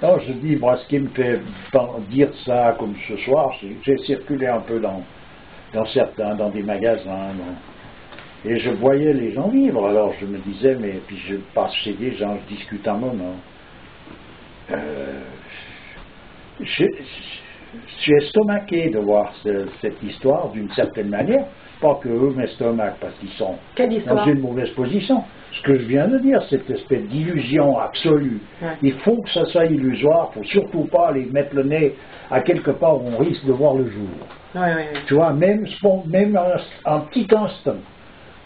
Non, je dis, moi, ce qui me fait dire ça comme ce soir, c'est que j'ai circulé un peu dans des magasins, et je voyais les gens vivre. Alors je me disais, mais puis je passe chez des gens, je discute un moment. Je suis estomaqué de voir cette histoire d'une certaine manière. Pas que eux m'estomaquent parce qu'ils sont dans une mauvaise position. Ce que je viens de dire, cette espèce d'illusion absolue. Ouais. Il faut que ça soit illusoire, il ne faut surtout pas aller mettre le nez à quelque part où on risque de voir le jour. Ouais. Tu vois, même un petit instant,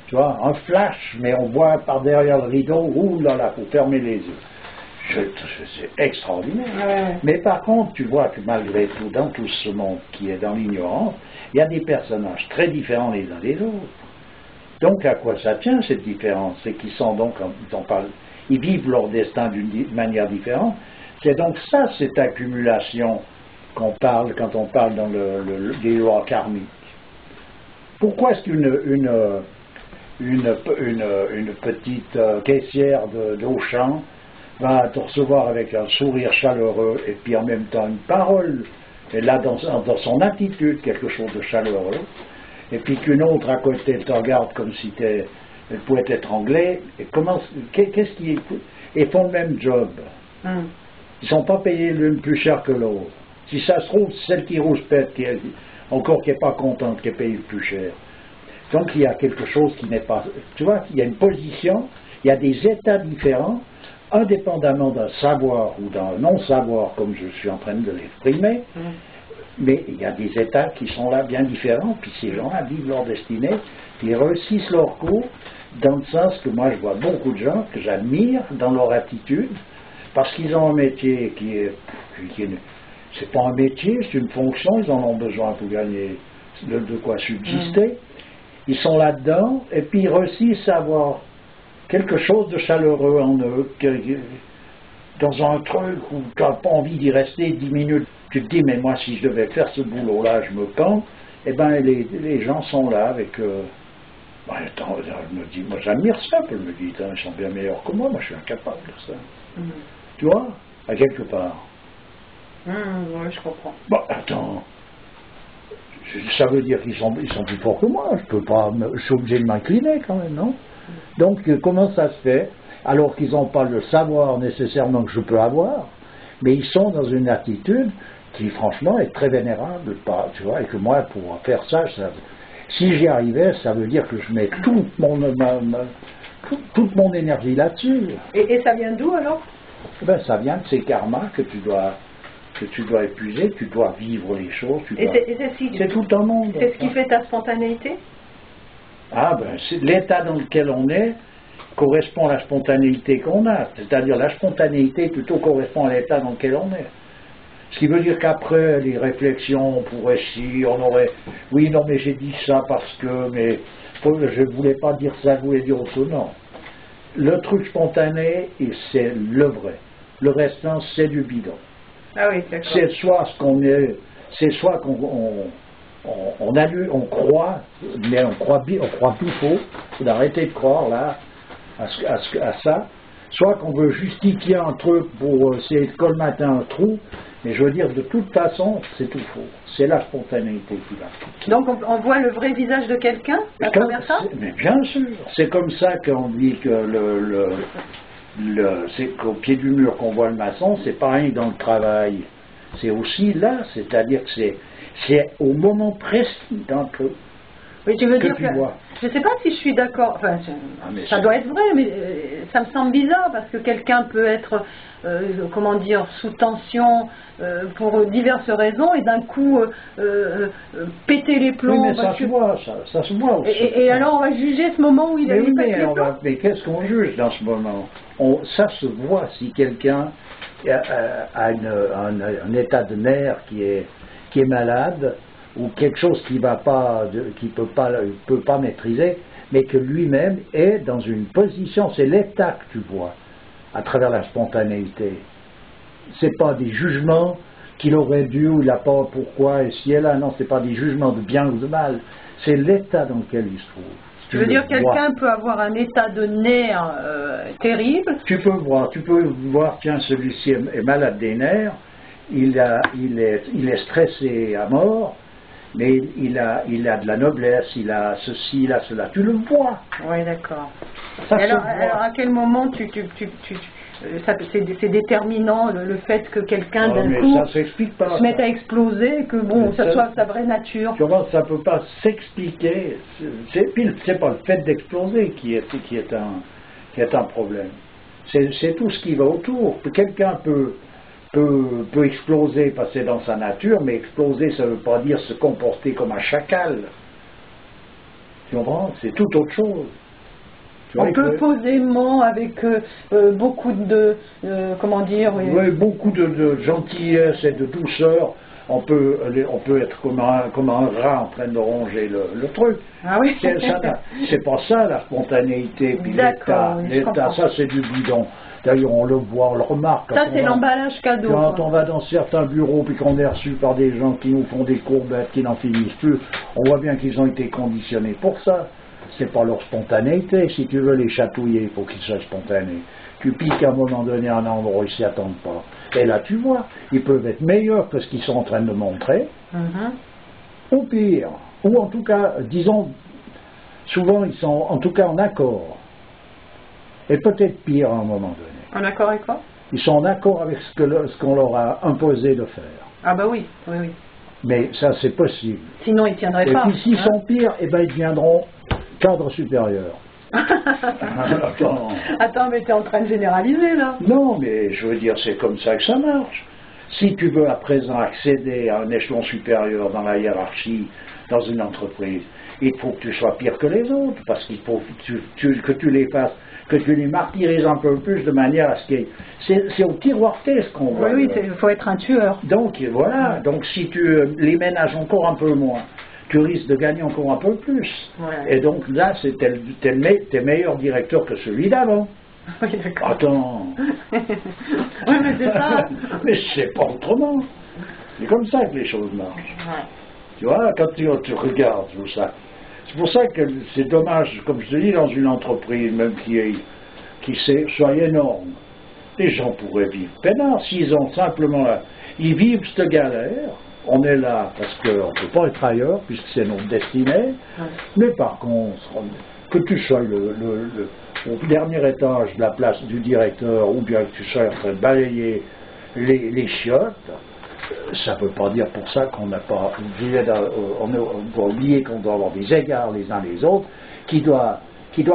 tu vois, un flash, mais on voit par derrière le rideau, ouh là là, il faut fermer les yeux. C'est extraordinaire. Ouais. Mais par contre, tu vois que malgré tout, dans tout ce monde qui est dans l'ignorance, il y a des personnages très différents les uns des autres. Donc à quoi ça tient cette différence? C'est qu'ils sont donc, ils vivent leur destin d'une manière différente. C'est donc ça, cette accumulation qu'on parle quand on parle dans des lois karmiques. Pourquoi est-ce qu'une petite caissière d'Auchan va te recevoir avec un sourire chaleureux et puis en même temps une parole, et là dans son attitude quelque chose de chaleureux, et puis qu'une autre à côté te regarde comme si elle pouvait t'étrangler, et qu'est-ce qui ils font le même job. Ils ne sont pas payés l'une plus cher que l'autre. Si ça se trouve, celle qui rouspète, qui n'est pas contente, qui est payée plus cher. Donc il y a quelque chose qui n'est pas... Tu vois, il y a une position, il y a des états différents, indépendamment d'un savoir ou d'un non-savoir, comme je suis en train de l'exprimer, mais il y a des états qui sont là bien différents, puis ces gens-là vivent leur destinée, ils réussissent leur coup, dans le sens que moi je vois beaucoup de gens que j'admire dans leur attitude, parce qu'ils ont un métier c'est pas un métier, c'est une fonction, ils en ont besoin pour gagner de quoi subsister. Ils sont là-dedans, et puis ils réussissent à avoir quelque chose de chaleureux en eux, dans un truc où tu n'as pas envie d'y rester 10 minutes. Tu te dis, mais moi, si je devais faire ce boulot-là, je me pends. Eh bien, les gens sont là avec... attends, je me dis, moi, j'admire ça, je me dis, ils sont bien meilleurs que moi, je suis incapable de ça. Tu vois, à quelque part. Oui, je comprends. Bon, attends... Ça veut dire qu'ils sont plus forts que moi, je suis obligé de m'incliner quand même, non? Donc comment ça se fait, alors qu'ils n'ont pas le savoir nécessairement que je peux avoir, mais ils sont dans une attitude qui franchement est très vénérable, tu vois, et que moi pour faire ça, si j'y arrivais, ça veut dire que je mets toute mon énergie là-dessus. Et ça vient d'où alors? Ben, ça vient de ces karmas que tu dois épuiser, tu dois vivre les choses. C'est tout un monde. C'est ce qui fait ta spontanéité? Ah ben, l'état dans lequel on est correspond à la spontanéité qu'on a. C'est-à-dire la spontanéité plutôt correspond à l'état dans lequel on est. Ce qui veut dire qu'après les réflexions, on pourrait on aurait... Oui, non, mais j'ai dit ça parce que... Mais je ne voulais pas dire ça, je voulais dire autre chose. Non. Le truc spontané, c'est le vrai. Le restant, c'est du bidon. Ah oui, d'accord. C'est soit ce qu'on est, c'est soit qu'on croit, mais on croit tout faux. Il faut arrêter de croire là à ça. Soit qu'on veut justifier un truc pour essayer de colmater un trou, mais je veux dire de toute façon, c'est tout faux. C'est la spontanéité qui va. Donc on voit le vrai visage de quelqu'un à travers ça? Mais bien sûr. C'est comme ça qu'on dit que c'est qu'au pied du mur qu'on voit le maçon, c'est pareil dans le travail. C'est aussi là, c'est-à-dire que c'est au moment précis d'un truc. Oui, tu veux dire que je ne sais pas si je suis d'accord, enfin, ça doit être vrai, mais ça me semble bizarre parce que quelqu'un peut être, sous tension pour diverses raisons et d'un coup péter les plombs. Oui, mais ça se voit, ça se voit aussi. Et alors on va juger ce moment où il a pété les plombs. Mais qu'est-ce qu'on juge dans ce moment? Ça se voit si quelqu'un a un état de nerf qui est malade, ou quelque chose qui va pas, qui peut pas maîtriser, mais que lui-même est dans une position, c'est l'état que tu vois, à travers la spontanéité. C'est pas des jugements qu'il aurait dû, ou il n'a pas, pourquoi, et si et là, non, c'est pas des jugements de bien ou de mal, c'est l'état dans lequel il se trouve. Tu veux dire quelqu'un peut avoir un état de nerfs terrible. Tu peux voir, tiens, celui-ci est malade des nerfs, il est stressé à mort, mais il a de la noblesse, il a ceci, il a cela. Tu le vois. Oui, d'accord. Alors, à quel moment c'est déterminant le fait que quelqu'un d'un coup se mette à exploser, que bon, ça soit sa vraie nature. Tu vois, ça ne peut pas s'expliquer. C'est pas le fait d'exploser qui est un problème. C'est tout ce qui va autour. Quelqu'un peut exploser, passer dans sa nature, mais exploser, ça ne veut pas dire se comporter comme un chacal. Tu comprends? C'est tout autre chose. On peut posément, avec beaucoup de, comment dire... Oui, beaucoup de gentillesse et de douceur, on peut être comme un rat en train de ronger le truc. Ah oui. C'est pas ça la spontanéité, puis l'état, ça c'est du bidon. D'ailleurs, on le voit, on le remarque. Ça, c'est l'emballage cadeau. Quand on va dans certains bureaux, puis qu'on est reçu par des gens qui nous font des courbettes, qui n'en finissent plus, on voit bien qu'ils ont été conditionnés pour ça. C'est pas leur spontanéité. Si tu veux les chatouiller, il faut qu'ils soient spontanés. Tu piques à un moment donné un endroit, ils s'y attendent pas. Et là, tu vois, ils peuvent être meilleurs que ce qu'ils sont en train de montrer, ou pire. Ou en tout cas, disons, souvent ils sont en tout cas en accord. Et peut-être pire à un moment donné. En accord avec quoi? Ils sont en accord avec ce qu'on leur a imposé de faire. Ah bah oui, oui, oui. Mais ça, c'est possible. Sinon, ils ne tiendraient pas. Et puis s'ils sont pires, eh ben, ils deviendront cadres supérieurs. Attends, mais tu es en train de généraliser, là. Non, mais je veux dire, c'est comme ça que ça marche. Si tu veux à présent accéder à un échelon supérieur dans la hiérarchie, dans une entreprise, il faut que tu sois pire que les autres, parce qu'il faut que tu les fasses, que tu les martyrises un peu plus de manière à ce qu'il y ait... C'est au tiroir ce qu'on voit. Oui, il faut être un tueur. Donc, voilà. Donc, si tu les ménages encore un peu moins, tu risques de gagner encore un peu plus. Ouais. Et donc, là, t'es meilleur directeur que celui d'avant. Oui, d'accord. Attends. Oui, mais c'est ça. Mais c'est pas autrement. C'est comme ça que les choses marchent. Ouais. Tu vois, quand tu regardes tout ça. C'est pour ça que c'est dommage, comme je te dis, dans une entreprise, même qui soit énorme, les gens pourraient vivre peinard s'ils ont simplement là. Ils vivent cette galère, on est là parce qu'on ne peut pas être ailleurs, puisque c'est notre destinée, mais par contre, que tu sois au dernier étage de la place du directeur, ou bien que tu sois en train de balayer les chiottes, ça ne veut pas dire pour ça qu'on n'a pas... On doit oublier qu'on doit avoir des égards les uns les autres, qui doit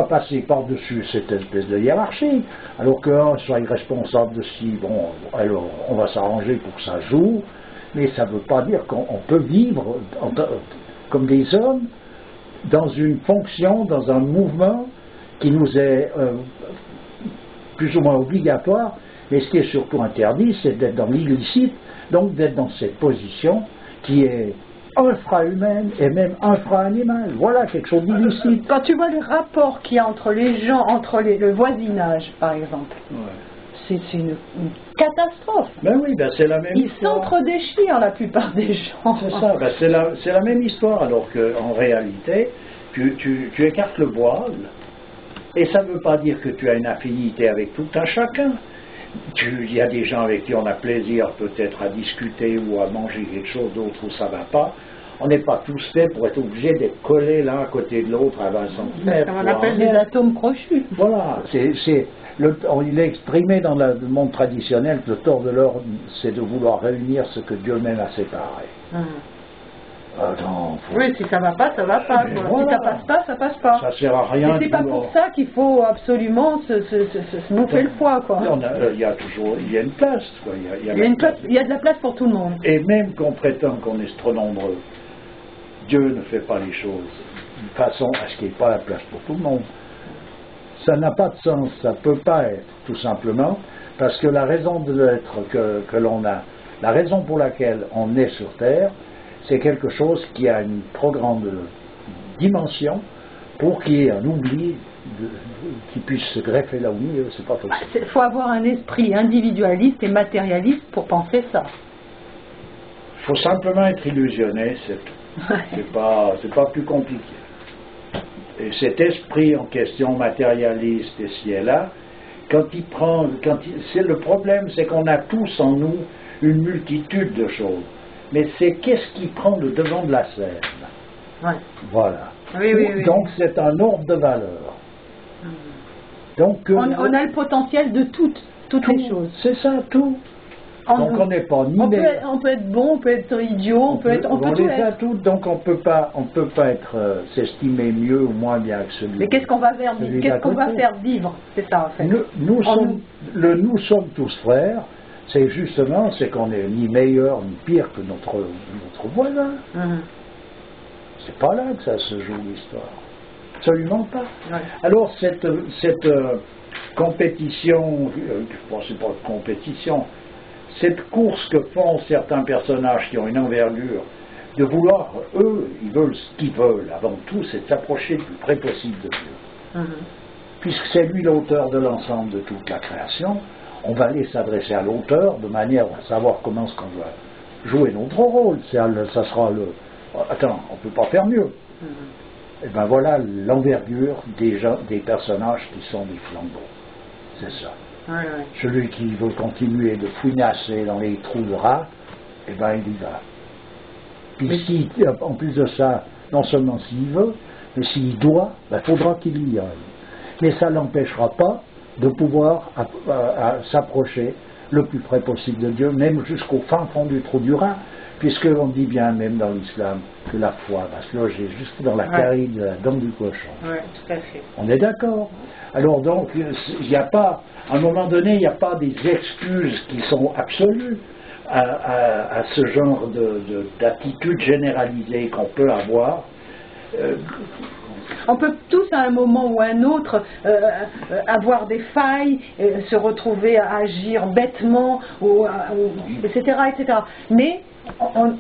passer par-dessus cette espèce de hiérarchie, alors qu'un soit responsable de si, bon, alors on va s'arranger pour que ça joue, mais ça ne veut pas dire qu'on peut vivre comme des hommes dans une fonction, dans un mouvement qui nous est plus ou moins obligatoire, mais ce qui est surtout interdit, c'est d'être dans l'illicite, donc d'être dans cette position qui est infra-humaine et même infra-animale. Voilà quelque chose d'illicite. Quand tu vois les rapports qu'il y a entre les gens, le voisinage par exemple, c'est une catastrophe. Ben oui, c'est la même histoire. Ils s'entre-déchirent la plupart des gens. C'est ça, c'est la même histoire, alors qu'en réalité, tu écartes le voile, et ça ne veut pas dire que tu as une affinité avec tout un chacun. Il y a des gens avec qui on a plaisir peut-être à discuter ou à manger quelque chose, d'autres où ça ne va pas. On n'est pas tous faits pour être obligés d'être collés l'un à côté de l'autre à 20 cm. On appelle des atomes crochus. Voilà, il est exprimé dans le monde traditionnel que le tort de l'homme, c'est de vouloir réunir ce que Dieu même a séparé. Attends, oui, si ça ne va pas, ça ne va pas. Voilà. Si ça passe pas, ça passe pas. Ça sert à rien. Et c'est pas pour ça qu'il faut absolument se bouffer le foie, quoi. Il y a une place, quoi. Il y a de la place pour tout le monde. Et même qu'on prétend qu'on est trop nombreux, Dieu ne fait pas les choses de façon à ce qu'il n'y ait pas la place pour tout le monde. Ça n'a pas de sens, ça ne peut pas être, tout simplement, parce que la raison de l'être que l'on a, la raison pour laquelle on est sur Terre, c'est quelque chose qui a une trop grande dimension pour qu'il y ait un oubli qui puisse se greffer là au milieu, c'est pas possible. Il faut avoir un esprit individualiste et matérialiste pour penser ça. Il faut simplement être illusionné, c'est tout. C'est pas plus compliqué. cet esprit en question matérialiste et ci et là, c'est le problème, c'est qu'on a tous en nous une multitude de choses. Mais c'est qu'est-ce qui prend le devant de la scène. Ouais. Voilà. Oui. Donc c'est un ordre de valeur. Donc, on a le potentiel de toutes les choses. C'est ça, tout. Donc on n'est pas ni on peut être bon, on peut être idiot, on peut tout être. Donc on peut pas être s'estimer mieux ou moins bien que celui. Mais qu'est-ce qu'on va faire vivre? Qu'est-ce qu'on va faire vivre? C'est ça en fait. Nous sommes tous frères. C'est justement, c'est qu'on n'est ni meilleur ni pire que notre voisin. C'est pas là que ça se joue l'histoire. Absolument pas. Ouais. Alors cette compétition, c'est pas de compétition, cette course que font certains personnages qui ont une envergure, de vouloir, eux, ils veulent ce qu'ils veulent, avant tout, c'est de s'approcher le plus près possible de Dieu. Puisque c'est lui l'auteur de l'ensemble de toute la création, on va aller s'adresser à l'auteur de manière à savoir comment est-ce qu'on doit jouer notre rôle. Ça sera attends, on ne peut pas faire mieux. Et bien voilà l'envergure des personnages qui sont des flambeaux. C'est ça. Ouais. Celui qui veut continuer de fouinasser dans les trous de rats, eh bien il y va. Puis en plus de ça, non seulement s'il veut, mais s'il doit, il faudra qu'il y aille. Mais ça ne l'empêchera pas de pouvoir s'approcher le plus près possible de Dieu, même jusqu'au fin fond du trou du rat, puisqu'on dit bien, même dans l'islam, que la foi va se loger jusque dans la carie de la dent du cochon. Oui, tout à fait. On est d'accord. Alors donc, il n'y a pas, à un moment donné, il n'y a pas des excuses qui sont absolues à ce genre d'attitude généralisée qu'on peut avoir. On peut tous à un moment ou à un autre avoir des failles, se retrouver à agir bêtement, etc., etc. Mais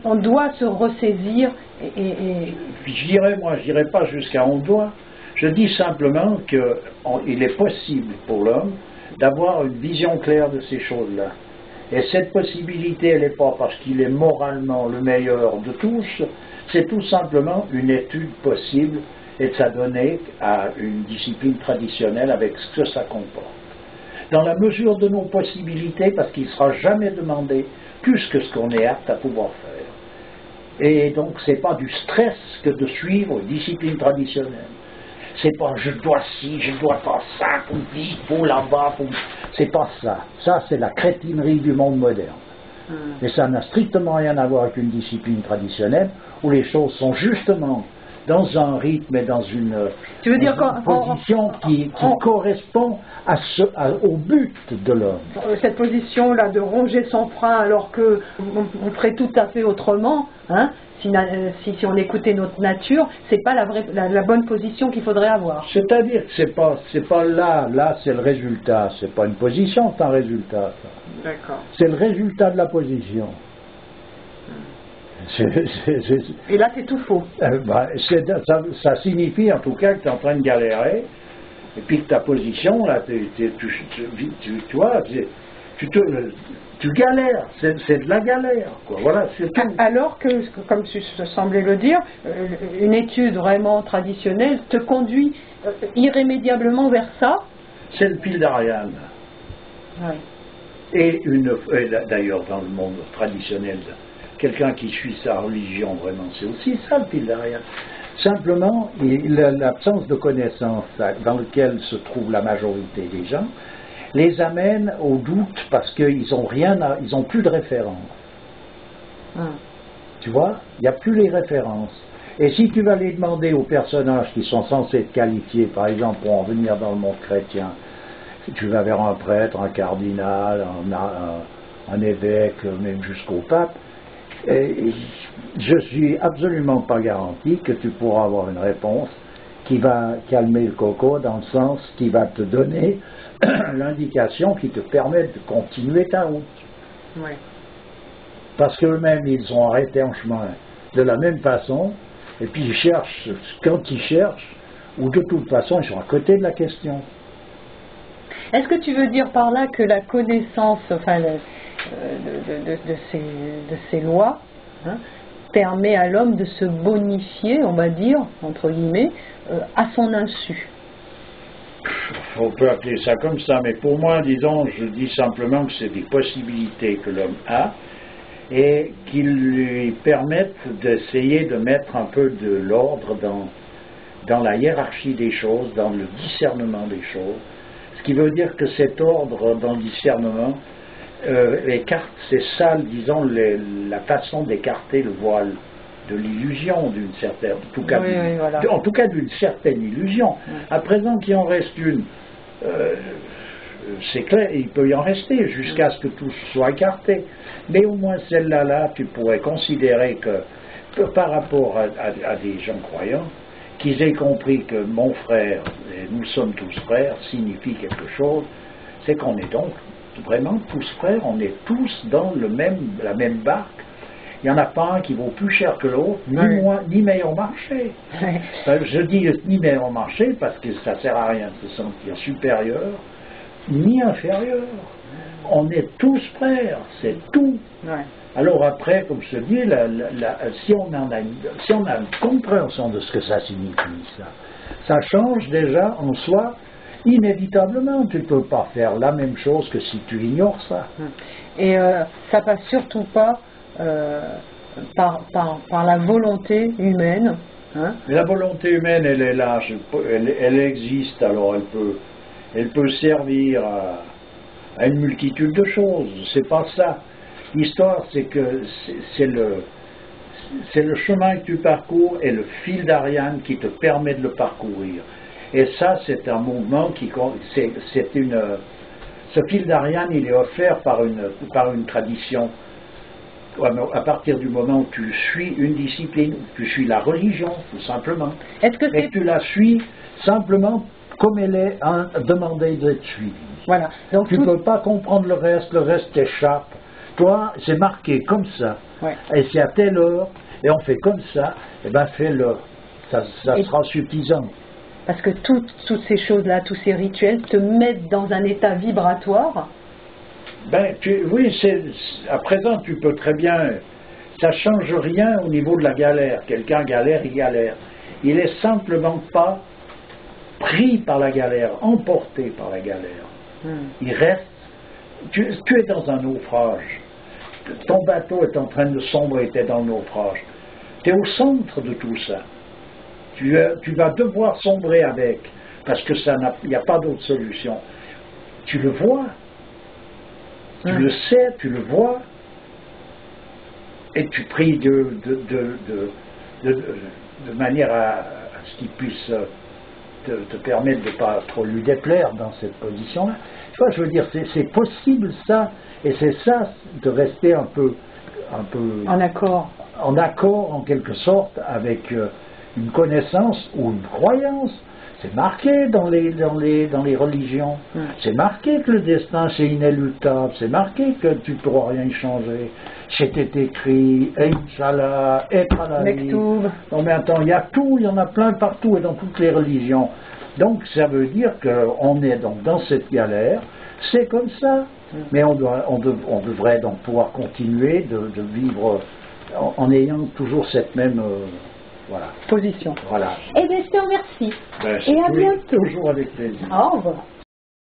on doit se ressaisir Je dirais pas jusqu'à on doit. Je dis simplement qu'il est possible pour l'homme d'avoir une vision claire de ces choses-là. Et cette possibilité, elle n'est pas parce qu'il est moralement le meilleur de tous, c'est tout simplement une étude possible et de s'adonner à une discipline traditionnelle avec ce que ça comporte. Dans la mesure de nos possibilités, parce qu'il ne sera jamais demandé plus que ce qu'on est apte à pouvoir faire. Et donc, ce n'est pas du stress que de suivre une discipline traditionnelle. C'est pas je dois ci, je dois pas ça, faut là-bas, c'est pas ça. Ça, c'est la crétinerie du monde moderne. Et ça n'a strictement rien à voir avec une discipline traditionnelle où les choses sont justement dans un rythme et dans une position qui correspond au but de l'homme. Cette position-là de ronger son frein alors qu'on ferait tout à fait autrement, hein, si on écoutait notre nature, c'est pas la bonne position qu'il faudrait avoir. C'est-à-dire que c'est pas là c'est le résultat, c'est pas une position, c'est un résultat. D'accord. C'est le résultat de la position. Et là, c'est tout faux. Ça signifie en tout cas que tu es en train de galérer, et puis que ta position, là, tu vois, tu galères, c'est de la galère, quoi. Voilà, c'est tout. Alors que, comme tu semblais le dire, une étude vraiment traditionnelle te conduit irrémédiablement vers ça. C'est le fil d'Ariane. Oui. Et d'ailleurs, dans le monde traditionnel, quelqu'un qui suit sa religion vraiment, c'est aussi ça le fil d'Ariane. Simplement, l'absence de connaissance dans laquelle se trouve la majorité des gens les amène au doute parce qu'ils n'ont plus de références. Tu vois, il n'y a plus les références. Et si tu vas les demander aux personnages qui sont censés être qualifiés, par exemple, pour en venir dans le monde chrétien, si tu vas vers un prêtre, un cardinal, un évêque, même jusqu'au pape, je suis absolument pas garanti que tu pourras avoir une réponse qui va calmer le coco dans le sens qui va te donner l'indication qui te permet de continuer ta route. Oui. Parce qu'eux-mêmes, ils ont arrêté en chemin de la même façon, et puis ils cherchent, quand ils cherchent, ou de toute façon, ils sont à côté de la question. Est-ce que tu veux dire par là que la connaissance, enfin, de ces lois, hein, permet à l'homme de se bonifier, on va dire, entre guillemets, à son insu. On peut appeler ça comme ça, mais pour moi, disons, je dis simplement que c'est des possibilités que l'homme a et qui lui permettent d'essayer de mettre un peu de l'ordre dans la hiérarchie des choses, dans le discernement des choses, ce qui veut dire que cet ordre dans le discernement écarte, c'est ça, disons, la façon d'écarter le voile de l'illusion d'une certaine, en tout cas d'une certaine illusion. À présent qu'il en reste une, c'est clair, il peut y en rester jusqu'à ce que tout soit écarté. Mais au moins celle-là, tu pourrais considérer que par rapport à des gens croyants, qu'ils aient compris que mon frère, et nous sommes tous frères, signifie quelque chose, c'est qu'on est donc vraiment tous frères, on est tous dans la même barque. Il n'y en a pas un qui vaut plus cher que l'autre, ni meilleur marché. Je dis ni meilleur marché parce que ça ne sert à rien de se sentir supérieur, ni inférieur. On est tous frères, c'est tout. Alors après, comme je dis, si on a une compréhension de ce que ça signifie, ça change déjà en soi inévitablement. Tu ne peux pas faire la même chose que si tu ignores ça. Et ça passe surtout pas par la volonté humaine. Hein. Mais la volonté humaine, elle est là, elle existe, alors elle peut servir à une multitude de choses, c'est pas ça. L'histoire, c'est que c'est le chemin que tu parcours et le fil d'Ariane qui te permet de le parcourir. Et ça, c'est un mouvement ce fil d'Ariane, il est offert par une tradition. À partir du moment où tu suis une discipline, tu suis la religion, tout simplement. Et tu la suis simplement comme elle est demandée d'être suivie. Voilà. Donc tu ne peux pas comprendre le reste t'échappe. Toi, c'est marqué comme ça, et c'est à telle heure, et on fait comme ça, et bien fais-le, ça sera suffisant. Parce que toutes ces choses-là, tous ces rituels te mettent dans un état vibratoire. Oui, à présent tu peux très bien, ça ne change rien au niveau de la galère. Quelqu'un galère, il galère. Il n'est simplement pas pris par la galère, emporté par la galère. Il reste, tu es dans un naufrage. Ton bateau est en train de sombrer, tu es dans le naufrage. Tu es au centre de tout ça. Tu vas devoir sombrer avec, parce que il n'y a pas d'autre solution. Tu le vois. Tu le sais, tu le vois, et tu pries de manière à ce qu'il puisse te permettre de ne pas trop lui déplaire dans cette position-là. Tu vois, je veux dire, c'est possible ça, et c'est ça de rester un peu en accord en quelque sorte avec une connaissance ou une croyance. C'est marqué dans les religions. C'est marqué que le destin c'est inéluctable. C'est marqué que tu ne pourras rien y changer. C'était écrit, Inch'Allah, Mektoub. Non mais attends, il y a tout, il y en a plein partout et dans toutes les religions. Donc ça veut dire qu'on est donc dans cette galère. C'est comme ça. Mais on devrait donc pouvoir continuer de vivre en ayant toujours cette même position. Voilà. Eh bien, je te remercie. Et à bientôt. Toujours avec plaisir. Au revoir.